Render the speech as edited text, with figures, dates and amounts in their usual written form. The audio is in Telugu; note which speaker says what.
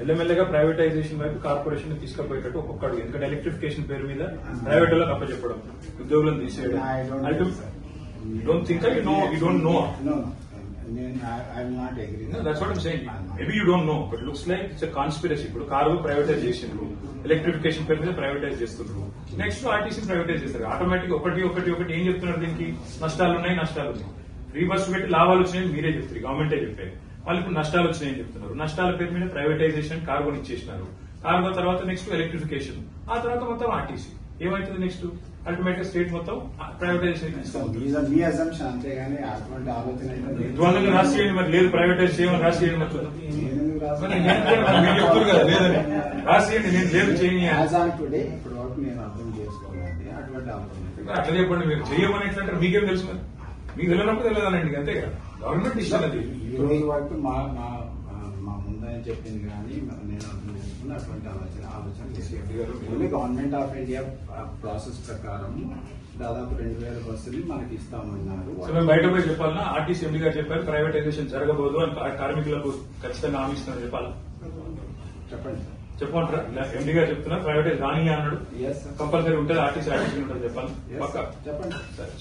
Speaker 1: మెల్లమెల్లగా ప్రైవేటైజేషన్ వైపు కార్పొరేషన్ తీసుకుపోయేటట్టు ఒక్కొక్క అడుగు. ఎందుకంటే ఎలక్ట్రిఫికేషన్ పేరు మీద ప్రైవేట్ వాళ్ళకి అప్పచెప్పడం, ఉద్యోగులను తీసేయడం. You don't think you know, you don't know.
Speaker 2: No, I will not agree.
Speaker 1: No, that's what I'm saying. Maybe you don't know, but it looks like it's a conspiracy. ఇప్పుడు కారు ప్రైవేటైజ్ చేసిండ్రు, ఎలక్ట్రిఫికేషన్ పేరు మీద ప్రైవేటైజ్ చేస్తున్నారు, నెక్స్ట్ ఆర్టీసీ ప్రైవేటైజ్ చేస్తారు. ఆటోమేటిక్ ఒకటి ఏం చెప్తున్నారు, దీనికి నష్టాలు ఉన్నాయి. ఫ్రీ బస్సు పెట్టి లాభాలు వచ్చినాయని మీరే చెప్తారు, గవర్నమెంటే చెప్పారు. వాళ్ళు ఇప్పుడు నష్టాలు వచ్చినాయని చెప్తున్నారు. నష్టాల పేరు మీద ప్రైవేటైజేషన్ కార్గోని ఇచ్చేసినారు. కార్గో తర్వాత నెక్స్ట్ ఎలక్ట్రిఫికేషన్, ఆ తర్వాత మొత్తం ఆర్టీసీ. ఏమైతుంది నెక్స్ట్? అల్టిమేట్ గా స్టేట్ మొత్తం ప్రైవేటైజేషన్
Speaker 2: మీ అసంప్షన్ అంతేగాని అటువంటి ఆలోచన
Speaker 1: ద్వంద్వంగా రాసి చేయండి. మరి లేదు ప్రైవేటైజ్ చేయమని రాసి చేయండి. మీరు చెప్తారు కదా లేదని రాసి చేయండి. నేను లేదు చేయండి
Speaker 2: టుడే ఇప్పుడు వరకు నేను అర్థం చేసుకోవాలి అటువంటి ఆలోచన.
Speaker 1: అట్లా చెప్పండి. మీరు చేయమని ఎట్లంటారు? మీకేం తెలుసు? మరి మీకు తెలియనప్పుడు తెలియదానండి, అంతే కదా. గవర్నమెంట్ ఇష్టం అది.
Speaker 2: ఈ రోజు వరకు మా ముందని చెప్పింది కానీ నేను అర్థం చేసుకుని అటువంటి ఆలోచన only government of India process ప్రకారం దాదాపు 2000 బస్సులు మనకి ఇస్తామన్నారు.
Speaker 1: మేము బయట పోయి చెప్పాలన్నా? ఆర్టీసీ ఎండీ గారు చెప్పారు ప్రైవేటైజేషన్ జరగబోదు అని, కార్మికులకు ఖచ్చితంగా హామీ ఇస్తున్నారు. చెప్పాలి,
Speaker 2: చెప్పండి సార్.
Speaker 1: చెప్పమంటారా? ఎండీ గారు చెప్తున్నారు ప్రైవేటైజ్ రాని అన్నాడు. కంపల్సరీ ఉంటుంది, ఆర్టీసీ ఉంటుంది. చెప్పాలి,
Speaker 2: చెప్పండి.
Speaker 1: సరే.